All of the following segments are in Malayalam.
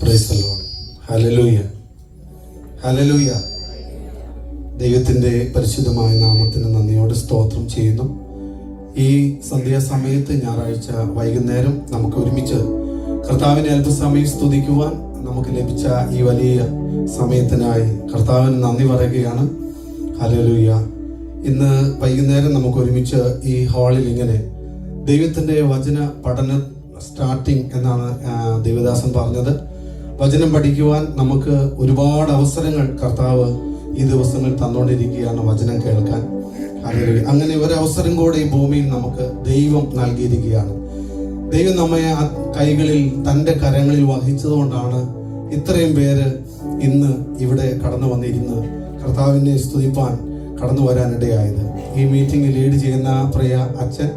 Praise the Lord. Hallelujah, hallelujah. ദൈവത്തിൻ്റെ പരിശുദ്ധമായ നാമത്തിന് നന്ദിയോടെ സ്തോത്രം ചെയ്യുന്നു. ഈ സന്ധ്യാസമയത്ത് ഞായറാഴ്ച വൈകുന്നേരം നമുക്ക് ഒരുമിച്ച് കർത്താവിനെ അല്പസമയം സ്തുതിക്കുവാൻ നമുക്ക് ലഭിച്ച ഈ വലിയ സമയത്തിനായി കർത്താവിന് നന്ദി പറയുകയാണ്. ഹല്ലേലൂയ. ഇന്ന് വൈകുന്നേരം നമുക്ക് ഒരുമിച്ച് ഈ ഹാളിൽ ഇങ്ങനെ ദൈവത്തിൻ്റെ വചന പഠന സ്റ്റാർട്ടിങ് എന്നാണ് ദേവദാസൻ പറഞ്ഞത്. വചനം പഠിക്കുവാൻ നമുക്ക് ഒരുപാട് അവസരങ്ങൾ കർത്താവ് ഈ ദിവസങ്ങൾ തന്നുകൊണ്ടിരിക്കുകയാണ് വചനം കേൾക്കാൻ. അങ്ങനെ ഒരവസരം കൂടെ ഈ ഭൂമിയിൽ നമുക്ക് ദൈവം നൽകിയിരിക്കുകയാണ്. ദൈവം നമ്മെ ആ കൈകളിൽ തൻ്റെ കരങ്ങളിൽ വഹിച്ചതുകൊണ്ടാണ് ഇത്രയും പേര് ഇന്ന് ഇവിടെ കടന്നു വന്നിരുന്ന് കർത്താവിനെ സ്തുതിപ്പാൻ കടന്നു വരാനിടയായത്. ഈ മീറ്റിംഗ് ലീഡ് ചെയ്യുന്ന പ്രിയ അച്ഛൻ,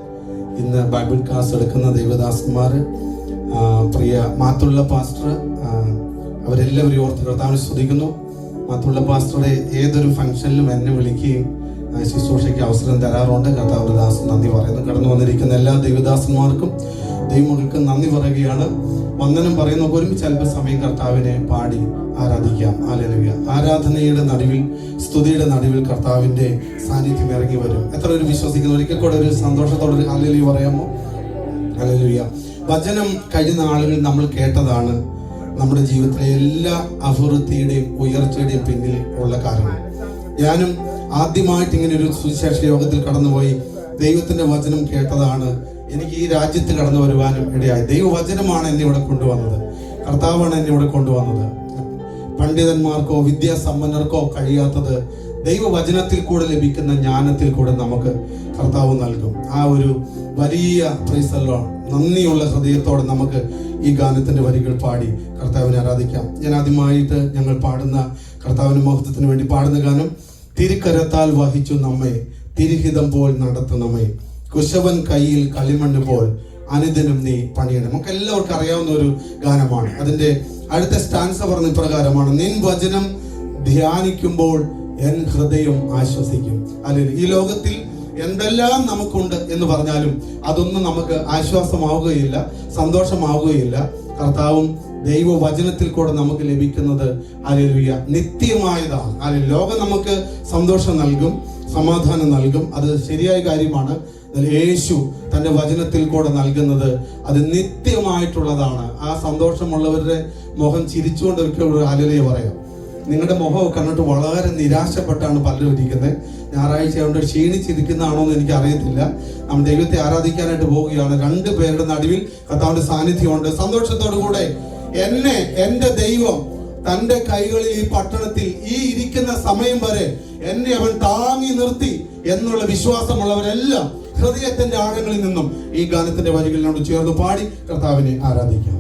ഇന്ന് ബൈബിൾ ക്ലാസ് എടുക്കുന്ന ദേവദാസന്മാർ, പ്രിയ മാത്തുള്ള പാസ്റ്റർ, അവരെല്ലാവരും ഓർത്ത് കർത്താവിനെ സ്തുതിക്കുന്നു. മാത്തുള്ള പാസ്റ്ററുടെ ഏതൊരു ഫംഗ്ഷനിലും എന്നെ വിളിക്കുകയും ശുശ്രൂഷയ്ക്ക് അവസരം തരാറുണ്ട്. കർത്താവിന്റെ ദാസൻ നന്ദി പറയുന്നു. കടന്നു വന്നിരിക്കുന്ന എല്ലാ ദൈവദാസന്മാർക്കും ദൈവമക്കൾക്ക് നന്ദി പറയുകയാണ്. വന്ദനം പറയുന്ന ഒരുമിച്ച് അല്പസമയം കർത്താവിനെ പാടി ആരാധിക്കാം. ഹല്ലേലൂയ. ആരാധനയുടെ നടുവിൽ, സ്തുതിയുടെ നടുവിൽ കർത്താവിന്റെ സാന്നിധ്യം ഇറങ്ങി വരും. എത്ര ഒരു വിശ്വസിക്കുന്നു? ഒരിക്കൽ കൂടെ ഒരു സന്തോഷത്തോടെ ഹല്ലേലൂയ പറയാമോ? ഹല്ലേലൂയ. വചനം കഴിഞ്ഞ നാളുകളിൽ നമ്മൾ കേട്ടതാണ് നമ്മുടെ ജീവിതത്തിലെ എല്ലാ അഭിവൃദ്ധിയുടെയും ഉയർച്ചയുടെയും പിന്നിൽ ഉള്ള കാരണം. ഞാനും ആദ്യമായിട്ട് ഇങ്ങനെ ഒരു സുവിശേഷ യോഗത്തിൽ കടന്നുപോയി ദൈവത്തിന്റെ വചനം കേട്ടതാണ് എനിക്ക് ഈ രാജ്യത്ത് കടന്നു വരുവാനും ഇടയായി. ദൈവവചനമാണ് എന്നെ ഇവിടെ കൊണ്ടുവന്നത്. കർത്താവാണ് എന്നെ ഇവിടെ കൊണ്ടുവന്നത്. പണ്ഡിതന്മാർക്കോ വിദ്യാസമ്പന്നർക്കോ കഴിയാത്തത് ദൈവവചനത്തിൽ കൂടെ ലഭിക്കുന്ന ജ്ഞാനത്തിൽ കൂടെ നമുക്ക് കർത്താവ് നൽകും. ആ ഒരു വലിയ പ്രൈസ് ദി ലോർഡ്. നന്ദിയുള്ള ഹൃദയത്തോടെ നമുക്ക് ഈ ഗാനത്തിന്റെ വരികൾ പാടി കർത്താവിനെ ആരാധിക്കാം. ഞാൻ ആദ്യമായിട്ട് ഞങ്ങൾ പാടുന്ന കർത്താവിന്റെ മഹത്വത്തിന് വേണ്ടി പാടുന്ന ഗാനം, തിരുക്കരത്താൽ വഹിച്ചു നമ്മെ തിരുഹിതം പോൽ നടത്തുന്നമ്മേ, കുശവൻ കയ്യിൽ കളിമണ്ണ് പോൽ അനുദിനം നീ പണിയണം. നമുക്ക് എല്ലാവർക്കും അറിയാവുന്ന ഒരു ഗാനമാണ്. അതിന്റെ അടുത്ത സ്റ്റാൻസ പറഞ്ഞ ഇപ്രകാരമാണ്, നിൻ വചനം ധ്യാനിക്കുമ്പോൾ എൻ ഹൃദയം ആശ്വസിക്കും. അല്ലെങ്കിൽ ഈ ലോകത്തിൽ എന്തെല്ലാം നമുക്കുണ്ട് എന്ന് പറഞ്ഞാലും അതൊന്നും നമുക്ക് ആശ്വാസമാവുകയില്ല, സന്തോഷമാവുകയില്ല. കർത്താവും ദൈവവചനത്തിൽ കൂടെ നമുക്ക് ലഭിക്കുന്നത് ഹല്ലേലൂയ നിത്യമായതാണ്. അല്ലെങ്കിൽ ലോകം നമുക്ക് സന്തോഷം നൽകും, സമാധാനം നൽകും, അത് ശരിയായ കാര്യമാണ്. യേശു തന്റെ വചനത്തിൽ കൂടെ നൽകുന്നത് അത് നിത്യമായിട്ടുള്ളതാണ്. ആ സന്തോഷമുള്ളവരുടെ മുഖം ചിരിച്ചുകൊണ്ട് ഒരിക്കലും ഹല്ലേലൂയ പറയാം. നിങ്ങളുടെ മുഖം കണ്ടിട്ട് വളരെ നിരാശപ്പെട്ടാണ് പലരും ഇരിക്കുന്നത്. ഞായറാഴ്ച കൊണ്ട് ക്ഷീണിച്ചിരിക്കുന്നതാണോ എന്ന് എനിക്ക് അറിയത്തില്ല. നമ്മൾ ദൈവത്തെ ആരാധിക്കാനായിട്ട് പോവുകയാണ്. രണ്ടു പേരുടെ നടുവിൽ കർത്താവിന്റെ സാന്നിധ്യമുണ്ട്. സന്തോഷത്തോടു കൂടെ എന്നെ എന്റെ ദൈവം തന്റെ കൈകളിൽ ഈ പട്ടണത്തിൽ ഈ ഇരിക്കുന്ന സമയം വരെ എന്നെ അവൻ താങ്ങി നിർത്തി എന്നുള്ള വിശ്വാസമുള്ളവരെല്ലാം ഹൃദയത്തിന്റെ ആഴങ്ങളിൽ നിന്നും ഈ ഗാനത്തിന്റെ വരികളിനോട് ചേർന്ന് പാടി കർത്താവിനെ ആരാധിക്കാം.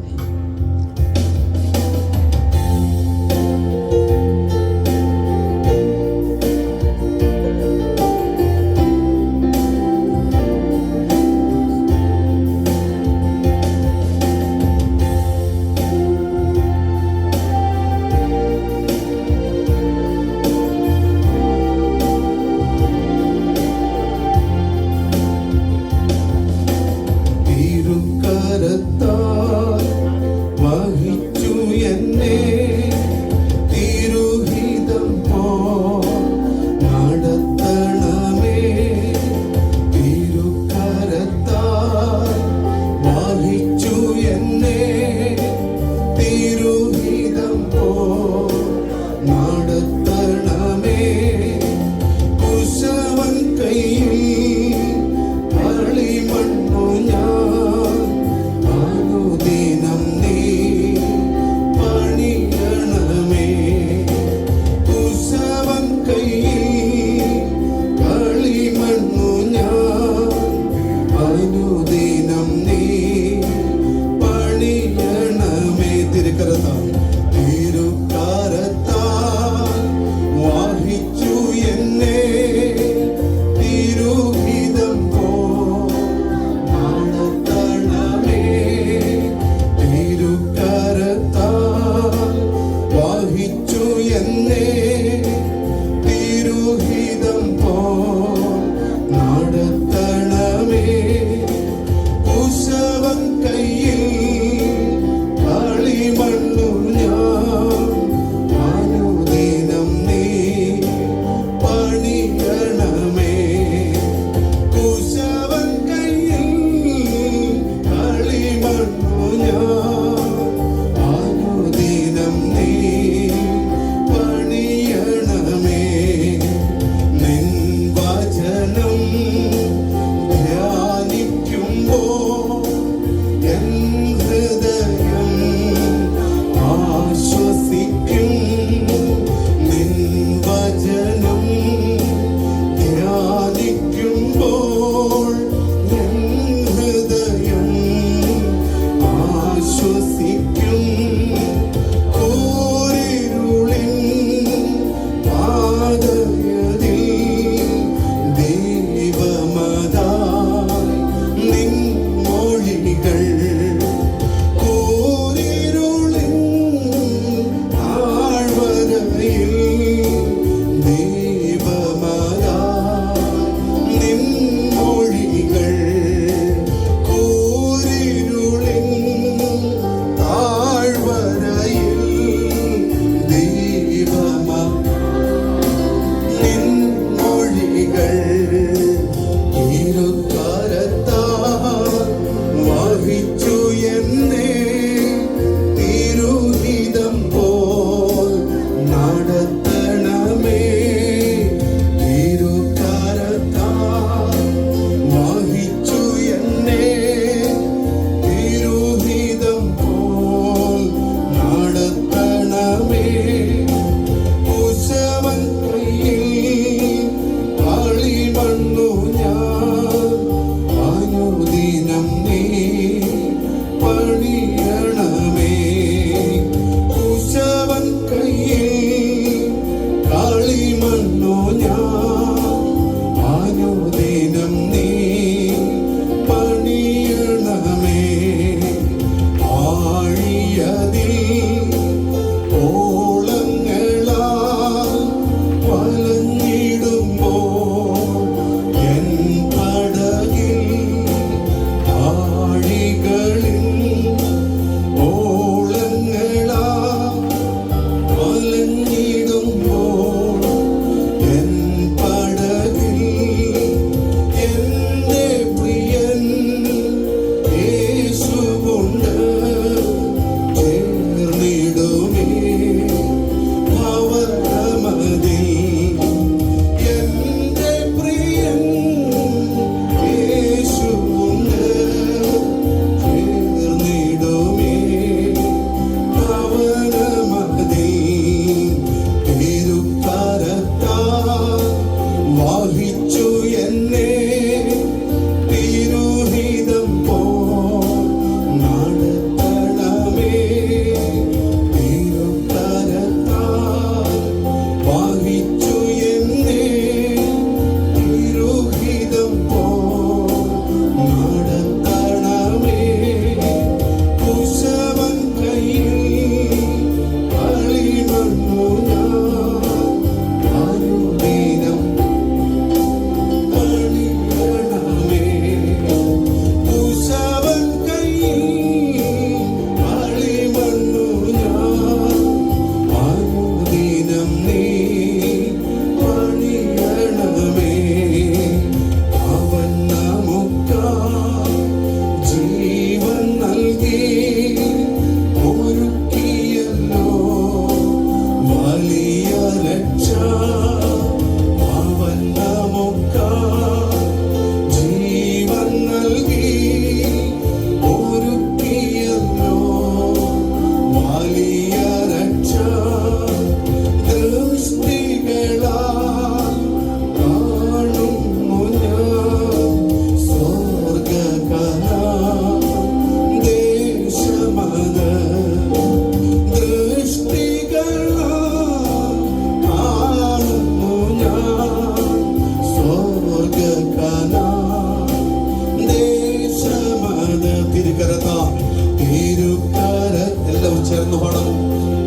തിരുക്കര എല്ലാവരും ചേർന്ന് പാടണം.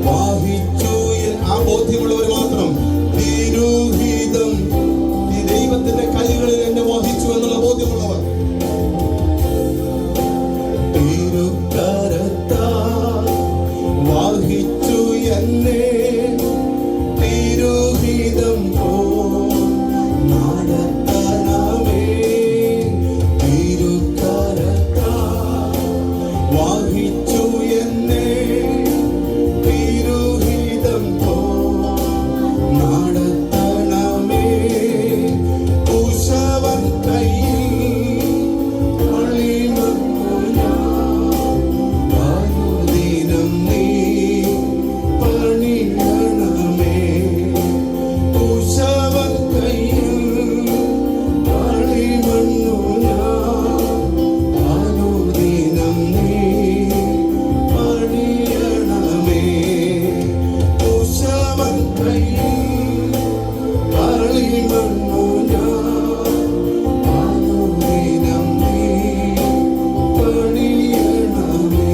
വാഹിച്ചു ആ ബോധ്യമുള്ളവർ മാത്രം. തിരുഹിതം, ഈ ദൈവത്തിന്റെ കൈകളിൽ എന്നെ വഹിച്ചു എന്നുള്ള ബോധ്യമുള്ളവർ. തിരുക്കരത്താ വാഹിച്ചു എന്നെ തിരുഹിതം പോ നടത്തണമേ. തിരുക്കരത്താ വാഹിച്ചു എന്നെ തിരുഹിതം പോ നടത്തണമേ. കുശവൻ കയ്യിൽ ദിനം നീ പണിയണമേ. കുശവൻ കയ്യിൽ പണിമണ്ണു ദിനം നീ പണിയണമേ. കുശവൻ കയ്യിൽ പണിമണ്ണു ദിനം നീ പണിയണമേ.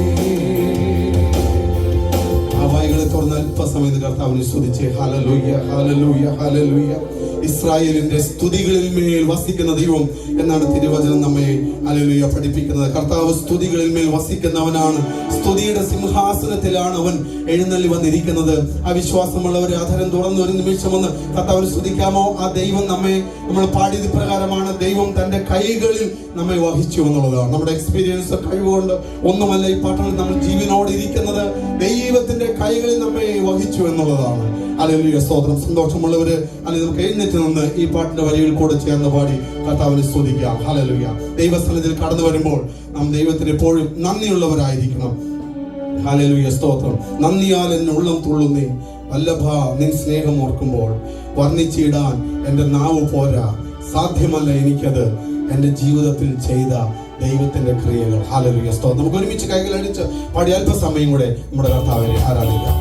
ആ വായികളെ തുറന്ന് അല്പസമയത്ത് കർത്താവിനെ സ്തുതിച്ച് ഹല്ലേലൂയ ഹല്ലേലൂയ ഹല്ലേലൂയ. ഇസ്രായേലിന്റെ സ്തുതികളിൽ മേൽ വസിക്കുന്ന ദൈവം എന്നാണ് തിരുവചനം നമ്മെ ഹല്ലേലൂയ പഠിപ്പിക്കുന്നത്. കർത്താവ് സ്തുതികളിൽ മേൽ വസിക്കുന്നവനാണ്. സ്തുതിയുടെ സിംഹാസനത്തിലാണ് അവൻ എഴുന്നള്ളി വന്നിരിക്കുന്നത്. ആ വിശ്വാസമുള്ളവരെ അധരം തുറന്ന് ഒരു നിമിഷം ഒന്ന് കർത്താവിനെ സ്തുതിക്കാമോ? ആ ദൈവം നമ്മൾ പാടിയത് പ്രകാരമാണ്. ദൈവം തന്റെ കൈകളിൽ നമ്മെ വഹിച്ചു എന്നുള്ളതാണ്. നമ്മുടെ എക്സ്പീരിയൻസ് കഴിവുകൊണ്ട് ഒന്നുമല്ല ഈ പാട്ടിൽ നമ്മൾ ജീവനോടെ ഇരിക്കുന്നത്. ദൈവത്തിന്റെ കൈകളിൽ നമ്മെ വഹിച്ചു എന്നുള്ളതാണ്. ഹല്ലേലൂയ സ്തോത്രം. സന്തോഷമുള്ളവര് അല്ലെങ്കിൽ നമുക്ക് എഴുന്നേറ്റ് നിന്ന് ഈ പാട്ടിന്റെ വരികൾ കൂടെ ചേർന്ന് പാടി കർത്താവിനെ സ്തുതിക്കാം. ഹല്ലേലൂയ. ദൈവസ്ഥലത്തിൽ കടന്നു വരുമ്പോൾ നാം ദൈവത്തിന് എപ്പോഴും നന്ദിയുള്ളവരായിരിക്കണം. ഹല്ലേലൂയ സ്തോത്രം. നന്ദിയാൽ എന്നെ ഉള്ളം തുള്ളുന്നേ വല്ലഭ നിൻ സ്നേഹം ഓർക്കുമ്പോൾ. വർണ്ണിച്ചിടാൻ എന്റെ നാവ് പോരാ, സാധ്യമല്ല എനിക്കത് എന്റെ ജീവിതത്തിൽ ചെയ്ത ദൈവത്തിന്റെ ക്രിയകൾ. ഹല്ലേലൂയ സ്തോത്രം. നമുക്ക് ഒരുമിച്ച് കൈകൾ അടിച്ച് പാടി അല്പസമയം കൂടെ നമ്മുടെ കർത്താവിനെ ആരാധിക്കാം.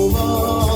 Oh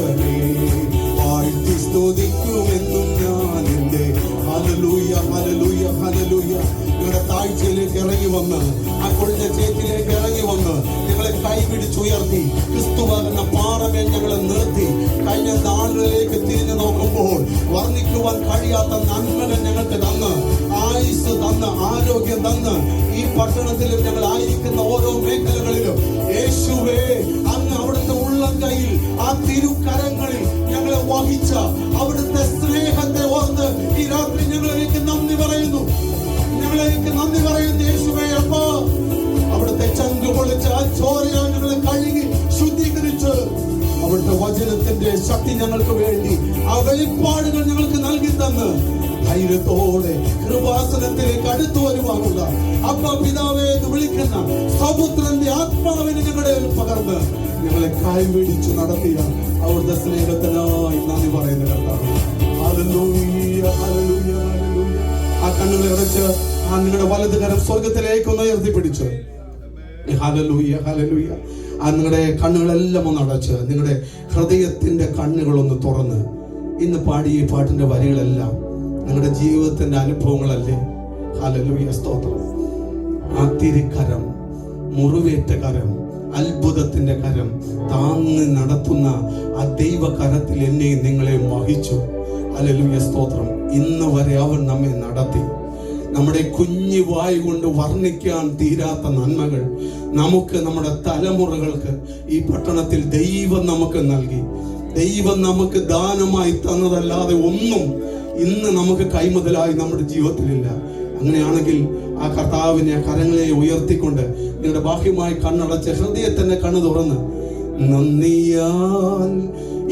അച്ഛനെ വാഴ്ത്തി സ്തുതിക്കുമെന്നും ഞാൻ എൻ്റെ. Hallelujah hallelujah hallelujah. നിങ്ങളുടെ താഴ്ചയിലേക്ക് ഇറങ്ങി വന്ന്, ആ കൊഴിഞ്ഞ ചേറ്റിലേക്ക് ഇറങ്ങി വന്ന് നിങ്ങളെ കൈപിടിച്ചുയർത്തി ക്രിസ്തുവാകുന്ന പാറമേൽ ഞങ്ങളെ നിർത്തി കഴിഞ്ഞ നാളുകളിലേക്ക് തിരിഞ്ഞു നോക്കുമ്പോൾ വർണ്ണിക്കുവാൻ കഴിയാത്ത നന്മകൾ ഞങ്ങൾക്ക് തന്ന്, ആയുസ് തന്ന്, ആരോഗ്യം തന്ന്, ഈ പട്ടണത്തിലും ഞങ്ങൾ ആയിരിക്കുന്ന ഓരോ മേഖലകളിലും യേശുവേ അങ്ങ് അവിടുത്തെ ഉള്ളം കയ്യിൽ ആ തിരുക്കരങ്ങളിൽ ഞങ്ങളെ വഹിച്ച അവിടുത്തെ സ്നേഹത്തെ ഓർത്ത് ഈ രാത്രി ഞങ്ങളിലേക്ക് നന്ദി പറയുന്നു. ഞങ്ങളിലേക്ക് നന്ദി പറയുന്നു യേശുവേ. അപ്പാ അവിടുത്തെ ചങ്ക് പൊളിച്ച് ആ ചോരയാൽ ഞങ്ങളെ കഴുകി ശുദ്ധീകരിച്ച് അവിടുത്തെ വചനത്തിന്റെ ശക്തി ഞങ്ങൾക്ക് വേണ്ടി ആ വെളിപ്പാടുകൾ ഞങ്ങൾക്ക് നൽകി തന്ന് ധൈര്യത്തോടെ കൃപാസനത്തിലേക്ക് അടുത്തു വരുവാനുള്ള അപ്പ പിതാവേ എന്ന് വിളിക്കുന്ന സമുദ്രന്റെ ആത്മാവിനെ ഞങ്ങളുടെ പകർന്ന് ഞങ്ങളെ കൈപിടിച്ചു നടത്തിയ അവിടുത്തെ സ്നേഹത്തിനായി നന്ദി പറയുന്ന കർത്താവേ. Hallelujah hallelujah hallelujah. ആ കണ്ണുകൾ അടച്ച് ആ നിങ്ങളുടെ വലത് കരം സ്വർഗത്തിലേക്ക് ഒന്ന് ഉയർത്തിപ്പിടിച്ച് ഹല്ലേലൂയ ഹല്ലേലൂയ. ആ നിങ്ങളുടെ കണ്ണുകളെല്ലാം ഒന്ന് അടച്ച് നിങ്ങളുടെ ഹൃദയത്തിന്റെ കണ്ണുകളൊന്ന് തുറന്ന് ഇന്ന് പാടിയ ഈ പാട്ടിന്റെ വരികളെല്ലാം നിങ്ങളുടെ ജീവിതത്തിന്റെ അനുഭവങ്ങളല്ലേ? ഹല്ലേലൂയ സ്തോത്രം. ആ തിരുക്കരം, മുറിവേറ്റ കരം, അത്ഭുതത്തിന്റെ കരം താങ്ങി നടത്തുന്ന ആ ദൈവകരത്തിൽ എന്നെയും നിങ്ങളെയും വഹിച്ചു. ഹല്ലേലൂയ സ്തോത്രം. ഇന്ന് വരെ അവൻ നമ്മെ നടത്തി. നമ്മുടെ കുഞ്ഞു വായ് കൊണ്ട് വർണ്ണിക്കാൻ തീരാത്ത നന്മകൾ നമുക്ക്, നമ്മുടെ തലമുറകൾക്ക് ഈ പട്ടണത്തിൽ ദൈവം നമുക്ക് നൽകി. ദൈവം നമുക്ക് ദാനമായി തന്നതല്ലാതെ ഒന്നും ഇന്ന് നമുക്ക് കൈമുതലായി നമ്മുടെ ജീവിതത്തിലില്ല. അങ്ങനെയാണെങ്കിൽ ആ കർത്താവിനെ കരങ്ങളെ ഉയർത്തിക്കൊണ്ട് നിങ്ങളുടെ ബാഹ്യമായി കണ്ണടച്ച് ഹൃദയത്തിന്റെ കണ്ണ് തുറന്ന് നന്ദിയാൽ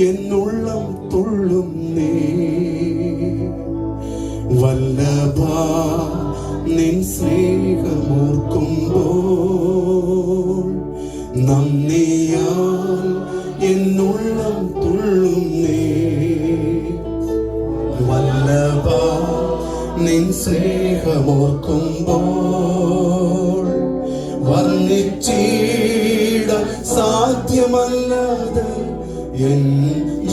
എന്നുള്ളം തുള്ളുന്നേ വല്ലഭ നിൻ സ്നേഹമോർക്കുമ്പോൾ നന്ദിയാൽ എന്നുള്ളം തുള്ളുന്നേ വല്ലഭ നിൻ സ്നേഹമോർക്കുമ്പോൾ വർണ്ണിച്ചിട സാധ്യമല്ലാതെ എൻ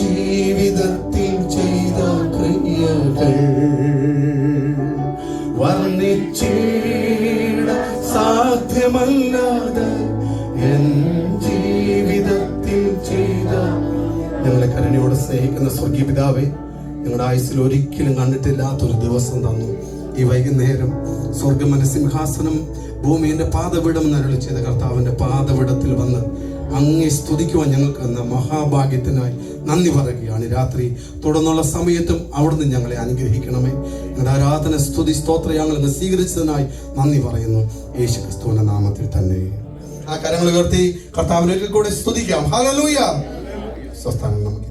ജീവിതത്തിൽ ചെയ്ത ക്രിയകൾ വർണ്ണിച്ചിട സാധ്യമല്ലാതെ എൻ ജീവിതത്തിൽ ചെയ്ത. ഞങ്ങളെ കരുണയോടെ സ്നേഹിക്കുന്ന സ്വർഗീയ പിതാവേ, ഞങ്ങളുടെ ആയുസ്സിൽ ഒരിക്കലും കണ്ടിട്ടില്ലാത്തൊരു ദിവസം തന്നു. ഈ വൈകുന്നേരം സ്വർഗമന്റെ സിംഹാസനം ഭൂമിയുടെ പാദവിടം നരളി ചെയ്ത കർത്താവിന്റെ പാദവിടത്തിൽ വന്ന് അങ്ങേ സ്തുതിക്കുവാൻ ഞങ്ങൾക്ക് എന്ന മഹാഭാഗ്യത്തിനായി നന്ദി പറയുകയാണ്. രാത്രി തുടർന്നുള്ള സമയത്തും അവിടുന്ന് ഞങ്ങളെ അനുഗ്രഹിക്കണമേ. ഞങ്ങളുടെ ആരാധന, സ്തുതി, സ്തോത്ര ഞങ്ങൾ സ്വീകരിച്ചതിനായി നന്ദി പറയുന്നു യേശു ക്രിസ്തുവിന്റെ നാമത്തിൽ തന്നെ. ആ കരങ്ങൾ ഉയർത്തി കർത്താവിനെ കൂടെ സ്തുതിക്കാം. ഹല്ലേലൂയ. സ്വസ്ഥാനം നമുക്ക്